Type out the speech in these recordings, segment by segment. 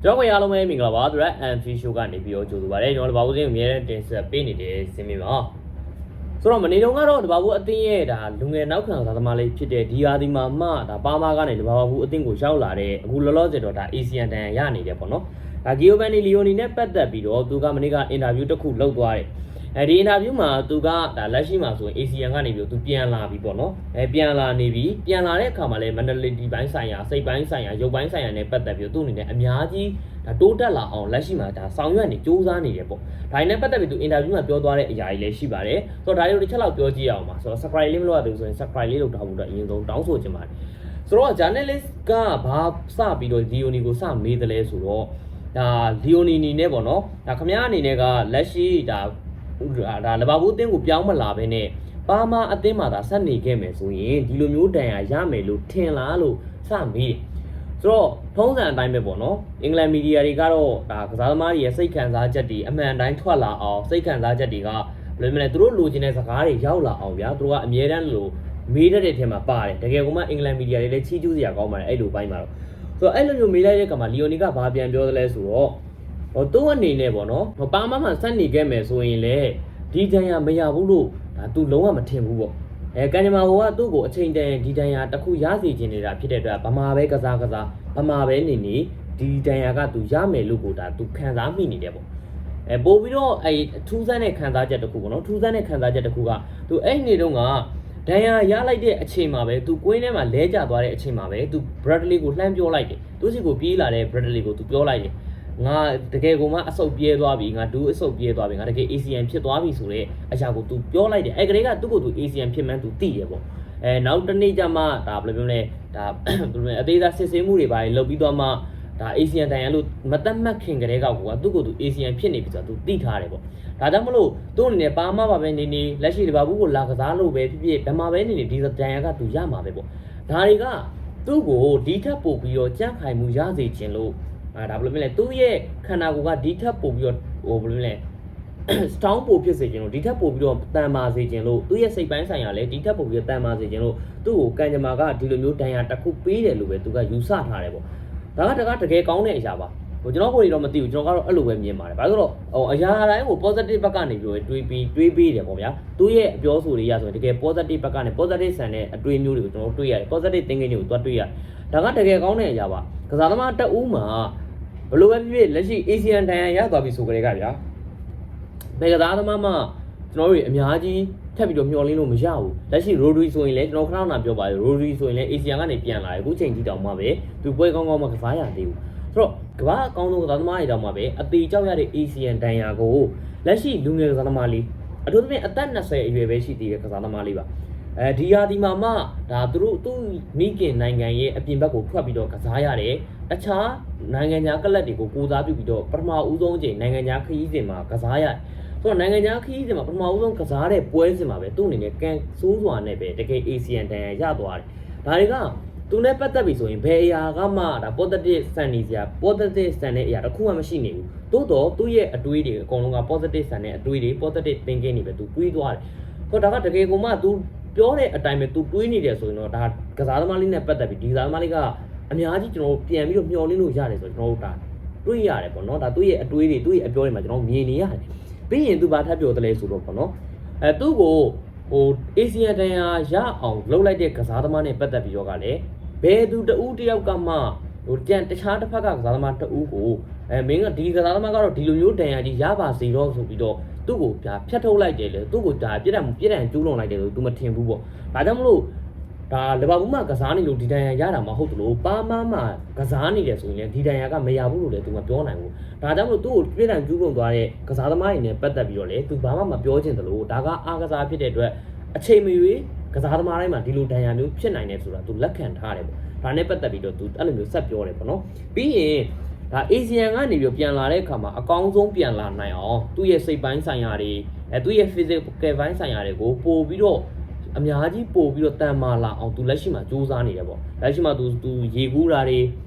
ကျွန်တော်အားလုံးပဲမင်္ဂလာပါThread and Fish Show ကနေပြီးတော့ကြိုဆိုပါရစေကျွန်တော်တဘာဘူးစင်းကိုအများနဲ့တင်ဆက်ပေးနေတဲ့စင်းမျိုးပါဆိုတော့မနေ့တုန်းကတော့တဘာဘူးအသင်းရဲ့ဒါလူငယ်နောက်ခံစားသမားလေးဖြစ်တဲ့ဒီဟာဒီမှာမှဒါပါမာကနေတဘာဘူးအသင်းကိုရောက်လာတဲ့အခုလောလောဆယ်တော့ဒါ ASEAN တန်ရနေတယ်ပေါ့နော်ဒါ Giovanni Leoni နဲ့ပတ်သက်ပြီးတော့သူကမနေ့ကအင်တာဗျူးတစ်ခုလုပ်သွားတယ်ဒီအင်တာဗျူးမှာသူကဒါလက်ရှိမှာဆိုရင် ASEAN ကနေပြီးတော့သူပြန်လာပြီပေါ့နော်ပြန်လာနေပြီပြန်လာတဲ့အခါမှာလည်း mentality ဘိုင်းဆိုင်ရာစိတ်ပိုင်းဆိုင်ရာရုပ်ပိုင်းဆိုင်ရာနဲ့ပတ်သက်ပြီးတော့သူ့အနေနဲ့အများကြီးဒါတိုးတက်လာအောင်လက်ရှိမှာဒါဆောင်ရွက်နေစူးစမ်းနေတယ်ပေါ့ဒါနဲ့ပတ်သက်ပြီးသူအင်တာဗျူးမှာပြောသွားတဲ့အရာကြီးလည်းရှိပါတယ်ဆိုတော့ဒါလေးတစ်ချက်လောက်ပြောကြည့်အောင်ပါဆိုတော့ subscribe လေးမလုပ်ရသေးဘူးဆိုရင် subscribe လေးလုပ်ထားဖို့တော့အရင်ဆုံးတောင်းဆိုချင်ပါတယ်ဆိုတော့ journalist ကဘာစပြီးတော့ Leoni ကိုစမေးတယ်လဲဆိုတော့ဒါ Leoni အနေနဲ့ပေါ့နော်ဒါခမည်းအနေနဲ့ကလက်ရှိဒါလဘာဘူးအသင်းကိုပြောင်းမလာဘဲနဲ့ပါမာအသင်းမှာဒါဆက်နေခဲ့မယ်ဆိုရင်ဒီလိုမျိုးတန်ရာရမယ်လို့ထင်လားလို့စမေးဆိုတော့ထုံးစံအတိုင်းပဲပေါ့နော်အင်္ဂလန်မီဒီယာတွေကတော့ဒါကစားသမားတွေရဲ့စိတ်ခံစားချက်တွေအမှန်တိုင်းထွက်လာအောင်စိတ်ခံစားချက်တွေကဘယ်လိုလဲသူတို့လိုချင်တဲ့စကားတွေရောက်လာအောင်ဗျာသူတို့ကအမြဲတမ်းလို့မေးတတ်တဲ့ထဲမှာပါတယ်တကယ်ကမှအင်္ဂလန်မီဒီယာတွေလည်းချီးကျူးစရာကောင်းပါတယ်အဲ့လိုပိုင်းမှာတော့ဆိုတော့အဲ့လိုမျိုးမေးလိုက်တဲ့အခါမှာလီယိုနီကဘာပြန်ပြောသလဲဆိုတော့သူ့အနေနဲ့ပေါ့နော်ပါမာမှာဆက်နေခဲ့မယ်ဆိုရင်လေဒီတန်ရာမရဘူးလို့ဒါသူလုံးဝမထင်ဘူးပေါ့ကန်ဂျမာဟိုကသူ့ကိုအချိန်တန်ဒီတန်ရာတစ်ခုရစီခြင်းနေတာဖြစ်တဲ့အတွက်ဗမာပဲကစားဗမာပဲနေဒီတန်ရာကသူရမယ်လို့ကိုဒါသူခံစားမိနေတယ်ပေါ့ပို့ပြီးတော့ထူးဆန်းတဲ့ခံစားချက်တစ်ခုပေါ့နော်ထူးဆန်းတဲ့ခံစားချက်တစ်ခုကသူအဲ့နေတော့ကဒဏ်ရာရလိုက်တဲ့အချိန်မှာပဲသူကွင်းထဲမှာလဲကျသွားတဲ့အချိန်မှာပဲသူ Bradley ကိုလှမ်းပြောလိုက်တယ်သူစီကိုပြေးလာတဲ့ Bradley ကိုသူပြောလိုက်တယ်ငါတကယ်ကိုမှအဆုတ်ပြဲသွားပြီငါဒူးအဆုတ်ပြဲသွားပြီငါတကယ် ASEAN ဖြစ်သွားပြီဆိုတော့အရာကို तू ပြောလိုက်တယ်ကလေးကသူ့ကို तू ASEAN ဖြစ်မှန်း तू သိတယ်ပေါ့နောက်တစ်နေ့ကျမှဒါဘယ်လိုပြောလဲဒါဘယ်လိုလဲအသေးစားစစ်ဆေးမှုတွေပါလုပ်ပြီးတော့မှဒါ ASEAN တန်ရန်လို့မတတ်မှတ်ခင်ကလေးကကိုကသူ့ကို तू ASEAN ဖြစ်နေပြီဆိုတော့ तू သိထားတယ်ပေါ့ဒါကြောင့်မလို့သူ့အနေနဲ့ပါမပါပဲနေလက်ရှိတဘာဘူးကိုလာကစားလို့ပဲဖြစ်ဖြစ်ဗမာပဲနေဒီတန်ရန်က तू ရမှာပဲပေါ့ဒါတွေကသူ့ကိုဒီထက်ပို့ပြီးတော့ကြန့်ခိုင်မှုရစေခြင်းလို့ဒါဘယ်လိုလဲသူ့ရဲ့ခန္ဓာကိုယ်ကဒီထက်ပို့ပြီးတော့ဘယ်လိုလဲ strong ပို့ဖြစ်စေခြင်းလို့ဒီထက်ပို့ပြီးတော့တန်မာစေခြင်းလို့သူ့ရဲ့စိတ်ပိုင်းဆိုင်ရာလည်းဒီထက်ပို့ပြီးတော့တန်မာစေခြင်းလို့သူ့ကိုကန်ဂျမာကဒီလိုမျိုးဒဏ်ရာတစ်ခုပေးတယ်လို့ပဲသူကယူဆထားတယ်ပေါ့ဒါကတကယ်ကောင်းတဲ့အရာပါကျွန်တော်ကိုယ်တော့မသိဘူးကျွန်တော်ကတော့အဲ့လိုပဲမြင်ပါတယ်ဘာလို့ဆိုတော့အရာတိုင်းကို positive ဘက်ကနေပြီးတွေးပေးတယ်ပေါ့ဗျာသူ့ရဲ့အပြောဆိုတွေရဆိုရင်တကယ် positive ဘက်ကနေ positive ဆန်တဲ့အတွေးမျိုးတွေကိုကျွန်တော်တွေ့ရတယ် positive thinking တွေကိုသွားတွေ့ရတယ်ဒါကတကယ်ကောင်းတဲ့အရာပါကစားသမားတအူးမှာဘလို့ပဲဖြစ်ဖြစ်လက်ရှိ ASEAN တန်ရန်ရသွားပြီဆိုကြတဲ့ကဗျာဘယ်ကစားသမားမှကျွန်တော်တို့အများကြီးထပ်ပြီးတော့မျှော်လင့်လို့မရဘူးလက်ရှိ Rodri ဆိုရင်လည်းကျွန်တော်ခဏခဏပြောပါတယ် Rodri ဆိုရင်လည်း ASEAN ကနေပြန်လာတယ်အခုချိန်ကြီးတောင်မှပဲသူပွဲကောင်းမှကစားရသေးဘူးဆိုတော့ကမ္ဘာအကောင်းဆုံးကစားသမားတွေတောင်မှပဲအသေးကြောက်ရတဲ့ ASEAN တန်ရန်ကိုလက်ရှိလူငယ်ကစားသမားလေးအထူးသဖြင့်အသက်20အရွယ်ပဲရှိသေးတဲ့ကစားသမားလေးပါဒီဟာဒီမှာမှဒါသူမိခင်နိုင်ငံရဲ့အပြင်ဘက်ကိုထွက်ပြီးတော့ကစားရတယ်တခြားနိုင်ငံခြားကလပ်တွေကိုကိုစားပြုပြီးတော့ပထမဦးဆုံးအချိန်နိုင်ငံခြားခရီးစဉ်မှာကစားရတယ်ဆိုတော့နိုင်ငံခြားခရီးစဉ်မှာပထမဦးဆုံးကစားတဲ့ပွဲစဉ်မှာပဲသူ့အနေနဲ့ကန်ဆိုးစွာနဲ့ပဲတကယ် ASEAN တန်ရသွားတယ်ဒါတွေကသူနဲ့ပတ်သက်ပြီဆိုရင်ဘယ်အရာကမှဒါ positive ဆန်နေစရာ positive ဆန်တဲ့အရာတစ်ခုမှမရှိနေဘူးသို့တော့သူ့ရဲ့အတွေးတွေအကုန်လုံးက positive ဆန်တဲ့အတွေးတွေ positive thinking တွေပဲသူတွေးသွားတယ်ဆိုတော့ဒါကတကယ်ကိုမှသူပြောတဲ့အတိုင်းပဲသူတွေးနေတယ်ဆိုရင်တော့ဒါကစားသမားလေးနဲ့ပတ်သက်ပြီးဒီကစားသမားလေးကအများကြီးကျွန်တော်ပြန်ပြီးတော့မျှော်လင့်လို့ရတယ်ဆိုတော့ကျွန်တော်တို့ဒါတွေးရတယ်ပေါ့နော်ဒါသူ့ရဲ့အတွေးတွေသူ့ရဲ့အပြောတွေမှာကျွန်တော်မြင်နေရတယ်ပြီးရင်သူဘာထပ်ပြောသလဲဆိုတော့ပေါ့နော်သူ့ကိုASEAN တန်ရာရအောင်လုပ်လိုက်တဲ့ကစားသမားနဲ့ပတ်သက်ပြီးတော့ကလည်းဘယ်သူတဦးတယောက်ကမှတခြားတစ်ဖက်ကကစားသမားတဦးကိုမင်းကဒီကစားသမားကတော့ဒီလိုမျိုးတန်ရာကြီးရပါစေတော့ဆိုပြီးတော့သူ့ကိုဖြတ်ထုတ်လိုက်တယ်လေသူ့ကိုဒါပြစ်ဒဏ်ကျူးလွန်လိုက်တယ်လို့သူမထင်ဘူးပေါ့ဒါကြောင့်မလို့ဒါလဘာဘူးမှာကစားနေလို့ဒီတန်ရာရတာမဟုတ်သလိုပါမာမှာကစားနေတယ်ဆိုရင်လည်းဒီတန်ရာကမရဘူးလို့လည်းသူမပြောနိုင်ဘူးဒါကြောင့်မလို့သူ့ကိုပြစ်ဒဏ်ကျူးလွန်သွားတဲ့ကစားသမားတွေနဲ့ပတ်သက်ပြီးတော့လေသူဘာမှမပြောချင်သလိုဒါကအားကစားဖြစ်တဲ့အတွက်အချိန်မရွေးကစားသမားတိုင်းမှာဒီလိုတန်ရာမျိုးဖြစ်နိုင်တယ်ဆိုတာသူလက်ခံထားတယ်ပေါ့ဒါနဲ့ပတ်သက်ပြီးတော့သူအဲ့လိုမျိုးဆက်ပြောတယ်ပေါ့နော်ပြီးရင်ဒါ ASEAN ကနေပြီးပြန်လာတဲ့အခါမှာအကောင်းဆုံးပြန်လာနိုင်အောင်သူ့ရဲ့စိတ်ပိုင်းဆိုင်ရာတွေသူ့ရဲ့ physical ပိုင်းဆိုင်ရာတွေကိုပို့ပြီးတော့အများကြီးပို့ပြီးတော့တန်မာလာအောင်သူလက်ရှိမှာစူးစမ်းနေတယ်ပေါ့လက်ရှိမှာသူရေကူးတာတွေ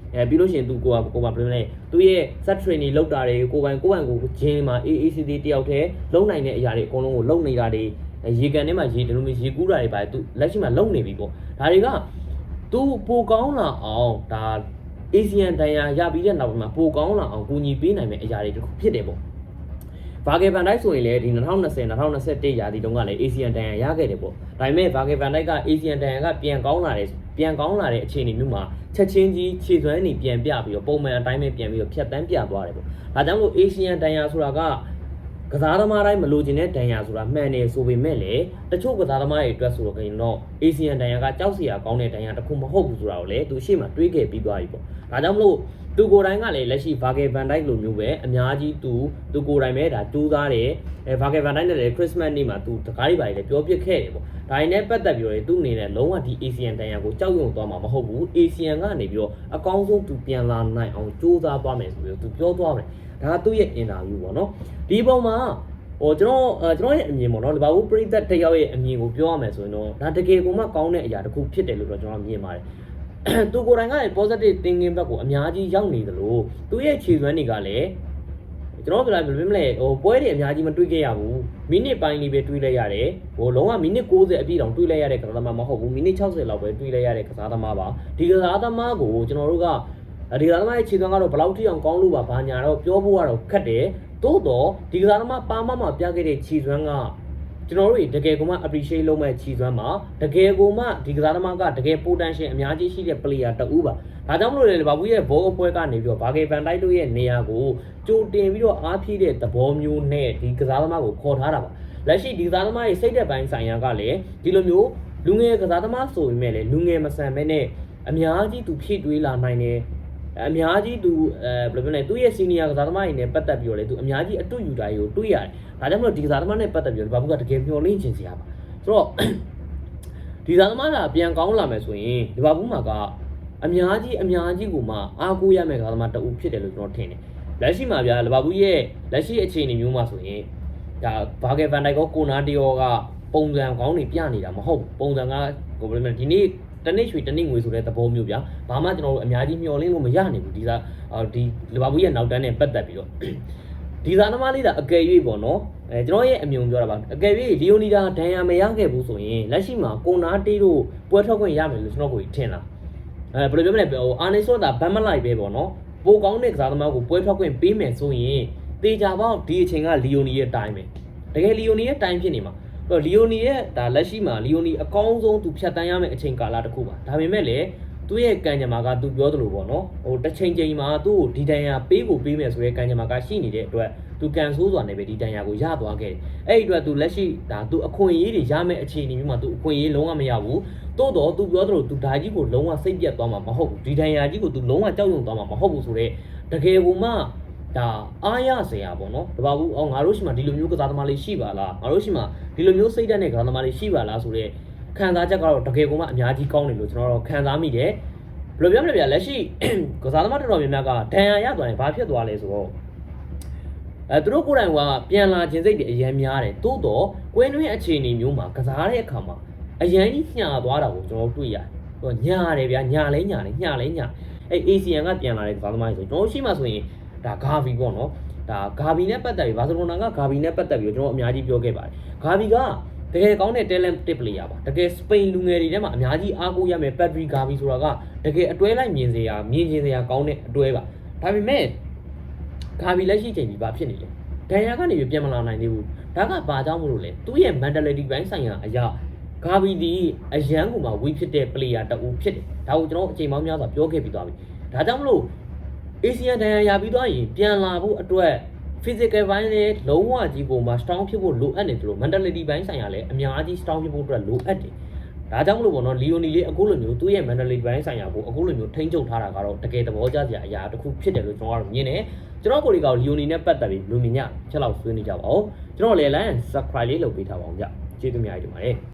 ပြီးလို့ရှိရင်သူကိုယ်ကဘယ်လိုလဲသူရဲ့ set training လုပ်တာတွေကိုယ်ပိုင်ကိုဂျင်းမှာ AACD တယောက်တည်းလုံနိုင်တဲ့အရာတွေအကုန်လုံးကိုလုံနေတာတွေရေကန်ထဲမှာရေဒီလိုမျိုးရေကူးတာတွေပါသူလက်ရှိမှာလုံနေပြီပေါ့ဒါတွေကသူပိုကောင်းလာအောင်ဒါ ASEAN တန်ရာရပြီးတဲ့နောက်မှာပိုကောင်းလာအောင်ကူညီပေးနိုင်မယ့်အရာတွေတခုဖြစ်တယ်ပေါ့ဘာဂေဗန်တိုက်ဆိုရင်လည်းဒီ2020-2021ရာသီတုန်းကလည်း ASEAN တန်ရာရခဲ့တယ်ပေါ့ဒါပေမဲ့ဘာဂေဗန်တိုက်က ASEAN တန်ရာကပြန်ကောင်းလာတဲ့အခြေအနေမျိုးမှာချက်ချင်းကြီးခြေစွမ်းနေပြန်ပြပြီးတော့ပုံမှန်အတိုင်းပဲပြန်ပြီးတော့ဖြတ်တန်းပြသွားတယ်ပေါ့ဒါကြောင့်လို့ ASEAN တန်ရာဆိုတာကကစားသမားတိုင်းမလိုချင်တဲ့တန်ရာဆိုတာမှန်တယ်ဆိုပေမဲ့လည်းတချို့ကစားသမားတွေအတွက်ဆိုတော့ခင်ဗျတော့ ASEAN တန်ရာကကြောက်စရာကောင်းတဲ့တန်ရာတစ်ခုမဟုတ်ဘူးဆိုတာကိုလည်းသူရှေ့မှာတွေးခဲ့ပြီးသွားပြီပေါ့ဒါကြောင့်မလို့သူကိုယ်တိုင်ကလည်းလက်ရှိဗာဂေဗန်တိုက်လိုမျိုးပဲအများကြီးသူကိုယ်တိုင်ပဲဒါတူးသားတယ်ဗာဂေဗန်တိုက်နဲ့လည်းခရစ်စမတ်နေ့မှာသူတကားတွေပါလေပြောပြခဲ့တယ်ပေါ့ဒါရင်လည်းပတ်သက်ပြီးတော့သူ့အနေနဲ့လုံးဝဒီ ASEAN တန်ရာကိုကြောက်ရွံ့သွားမှာမဟုတ်ဘူး ASEAN ကနေပြီးတော့အကောင်းဆုံးသူပြန်လာနိုင်အောင်စူးစမ်းသွားမယ်ဆိုပြီးတော့သူပြောသွားတယ်ဒါကသူ့ရဲ့ interview ပေါ့နော်ဒီပုံမှာကျွန်တော်ရဲ့အမြင်ပေါ့နော်ဒီဘာဘူးပရိသတ်တယောက်ရဲ့အမြင်ကိုပြောရမယ်ဆိုရင်တော့ဒါတကယ်ကိုမှကောင်းတဲ့အရာတစ်ခုဖြစ်တယ်လို့တော့ကျွန်တော်မြင်ပါတယ်သူကိုယ်တိုင်ကလည်း positive thinking ဘက်ကိုအများကြီးရောက်နေသလိုသူရဲ့ခြေစွမ်းတွေကလည်းကျွန်တော်ပြောလိုက်ဘယ်လိုမလဲပွဲတွေအများကြီးမတွေးခဲ့ရဘူးမိနစ်ပိုင်းလေးပဲတွေးလိုက်ရတယ်လုံးဝမိနစ်60အပြည့်တောင်တွေးလိုက်ရတဲ့ကစားသမားမဟုတ်ဘူးမိနစ်60လောက်ပဲတွေးလိုက်ရတဲ့ကစားသမားပါဒီကစားသမားကိုကျွန်တော်တို့ကဒီကစားသမားရဲ့ခြေစွမ်းကတော့ဘယ်လောက်ထိအောင်ကောင်းလို့ပါဘာညာတော့ပြောဖို့ကတော့ခက်တယ်သို့တော့ဒီကစားသမားပါမပြခဲ့တဲ့ခြေစွမ်းကကျွန်တော်တို့တကယ်ကိုမှ appreciate လုပ်မဲ့ခြေစွမ်းမှာတကယ်ကိုမှဒီကစားသမားကတကယ် potential အများကြီးရှိတဲ့ player တဦးပါဒါကြောင့်မလို့လေဘာဘူးရဲ့ဘောအပွဲကနေပြီးတော့ဘာဂေဗန်တိုက်တို့ရဲ့နေရာကိုကြိုတင်ပြီးတော့အားဖြည့်တဲ့သဘောမျိုးနဲ့ဒီကစားသမားကိုခေါ်ထားတာပါလက်ရှိဒီကစားသမားရဲ့စိတ်သက်ပိုင်းဆိုင်ရာကလည်းဒီလိုမျိုးလူငယ်ကစားသမားဆိုပေမဲ့လည်းလူငယ်မဆန်မဲနဲ့အများကြီးသူဖြည့်တွေးလာနိုင်တယ်အများကြီးသူဘယ်လိုပြောလဲသူ့ရဲ့ senior ကစားသမားတွေနဲ့ပတ်သက်ပြီးတော့လေသူအများကြီးအတူယူတာတွေကိုတွေးရတယ်ဒါကြောင့်မလို့ဒီကစားသမားနဲ့ပတ်သက်ပြီးတော့ဘာဘူးကတကယ်မျှော်လင့်ချင်စရာပါဆိုတော့ဒီကစားသမားကပြန်ကောင်းလာမယ်ဆိုရင်ဒီဘာဘူးမှာကအများကြီးကိုမှအားကိုးရမယ့်ကစားသမားတအုပ်ဖြစ်တယ်လို့ကျွန်တော်ထင်တယ်လက်ရှိမှာဗျာလဘာဘူးရဲ့လက်ရှိအခြေအနေမျိုးမှာဆိုရင်ဒါဘာဂေဗန်တိုက်ကောကိုနာတီယောကပုံစံကောင်းနေပြနေတာမဟုတ်ပုံစံကဘယ်လိုလဲဒီနေ့တနေ့ရွှေတနေ့ငွေဆိုတဲ့သဘောမျိုးဗျာဘာမှကျွန်တော်တို့အများကြီးမျှော်လင့်လို့မရနိုင်ဘူးဒီလဘာဘူးရဲ့နောက်တန်းနဲ့ပတ်သက်ပြီးတော့ဒီသားသမားလေးဒါအကယ်၍ပေါ့နော်ကျွန်တော်ရဲ့အမြင်ပြောတာပါအကယ်၍လီယိုနီဒါဒန်ယာမရခဲ့ဘူးဆိုရင်လက်ရှိမှာကိုနာတီတို့ပွဲထွက်ခွင့်ရမယ်လို့ကျွန်တော်ကိုထင်လားဘယ်လိုပြောမလဲအာနေဆိုတာဗမ်းမလိုက်ပဲပေါ့နော်ပိုကောင်းတဲ့ကစားသမားကိုပွဲထွက်ခွင့်ပေးမယ်ဆိုရင်တေချာပေါက်ဒီအချိန်ကလီယိုနီရဲ့တိုင်းပဲတကယ်လီယိုနီရဲ့တိုင်းဖြစ်နေမှာလီယိုနီရဲ့ဒါလက်ရှိမှာလီယိုနီအကောင်းဆုံးသူဖြတ်တန်းရမယ့်အချိန်ကာလတစ်ခုပါဒါပေမဲ့လည်းသူ့ရဲ့ကံကြမ္မာကသူပြောသလိုပေါ့နော်တစ်ချိန်မှာသူ့ကိုဒီတန်ရာပေးမယ်ဆိုရဲကံကြမ္မာကရှိနေတဲ့အတွက်သူကန်ဆိုးစွာနဲ့ပဲဒီတန်ရာကိုရသွားခဲ့တယ်အဲ့ဒီအတွက်သူလက်ရှိဒါသူအခွင့်အရေးတွေရမယ့်အခြေအနေမျိုးမှာသူအခွင့်အရေးလုံးဝမရဘူးတိုးတော့သူပြောသလိုသူဓာကြီးကိုလုံးဝစိတ်ပြတ်သွားမှာမဟုတ်ဘူးဒီတန်ရာကြီးကိုသူလုံးဝကြောက်ရွံ့သွားမှာမဟုတ်ဘူးဆိုတော့တကယ်ကိုမှဒါအားရစရာပေါ့နော်တပါဘူးငါတို့ရှိမှဒီလိုမျိုးကစားသမားလေးရှိပါလားငါတို့ရှိမှဒီလိုမျိုးစိတ်ဓာတ်နဲ့ကစားသမားလေးရှိပါလားဆိုတော့ခံစားချက်ကတော့တကယ်ကိုမှအများကြီးကောင်းတယ်လို့ကျွန်တော်တို့ခံစားမိတယ်ဘယ်လိုပြောမလဲဗျာလက်ရှိကစားသမားတော်တော်များများကဒဏ်ရာရသွားရင်ဘာဖြစ်သွားလဲဆိုတော့သူတို့ကိုယ်တိုင်ကပြန်လာခြင်းစိတ်တွေအရင်များတယ်တိုးတော့ကွင်းတွင်းအခြေအနေမျိုးမှာကစားတဲ့အခါမှာအရင်ကြီးညှာသွားတာကိုကျွန်တော်တွေ့ရတယ်ဟိုညှာတယ်ဗျာညှာလဲညှာတယ်ညှာလဲညှာအဲ့ ASEAN ကပြန်လာတဲ့ကစားသမားတွေဆိုကျွန်တော်ရှိမှဆိုရင်ဒါဂါဗီပေါ့နော်ဒါဂါဗီနဲ့ပတ်သက်ပြီးဘာစီလိုနာကဂါဗီနဲ့ပတ်သက်ပြီးကျွန်တော်အများကြီးပြောခဲ့ပါတယ်ဂါဗီကတကယ်ကောင်းတဲ့ talented player ပါတကယ်စပိန်လူငယ်တွေထဲမှာအများကြီးအားကိုးရမယ် Pedri ဂါဗီဆိုတာကတကယ်အတွဲလိုက်မြင်စရာကောင်းတဲ့အတွဲပါဒါပေမဲ့ဂါဗီလက်ရှိချိန်ကြီးဘာဖြစ်နေလဲဒန်ယာကနေပြန်မလာနိုင်သေးဘူးဒါကဘာကြောင့်မလို့လဲသူ့ရဲ့ mentality ဘိုင်းဆိုင်ရာအရာဂါဗီဒီအရန်ကိုမှဝေးဖြစ်တဲ့ player တအူဖြစ်တယ်ဒါကိုကျွန်တော်အချိန်ပေါင်းများစွာပြောခဲ့ပြီးသွားပြီဒါကြောင့်မလို့ ASEAN ဒန်ယာရပြီးသွားရင်ပြန်လာဖို့အတွက် physical ဘိုင်းလည်းလုံးဝကြီးပုံမှာ strong ဖြစ်ဖို့လိုအပ်နေတယ်လို့ mentality ဘိုင်းဆိုင်ရာလည်းအများကြီး strong ဖြစ်ဖို့အတွက်လိုအပ်တယ်ဒါကြောင့်မလို့ပေါ့နော်လီယိုနီလေးအခုလိုမျိုးသူ့ရဲ့ mentality ဘိုင်းဆိုင်ရာကိုအခုလိုမျိုးထိန်းချုပ်ထားတာကတော့တကယ်သဘောကျစရာအရာတစ်ခုဖြစ်တယ်လို့ကျွန်တော်ကတော့မြင်တယ်ကျွန်တော်ကိုယ်ဒီကောင်လီယိုနီနဲ့ပတ်သက်ပြီးလူမြင်ညချက်လောက်ဆွေးနေကြပါဦးကျွန်တော်လည်း like and subscribe လေးလုပ်ပေးထားပါအောင်ဗျကျေးဇူးများကြီးတင်ပါတယ်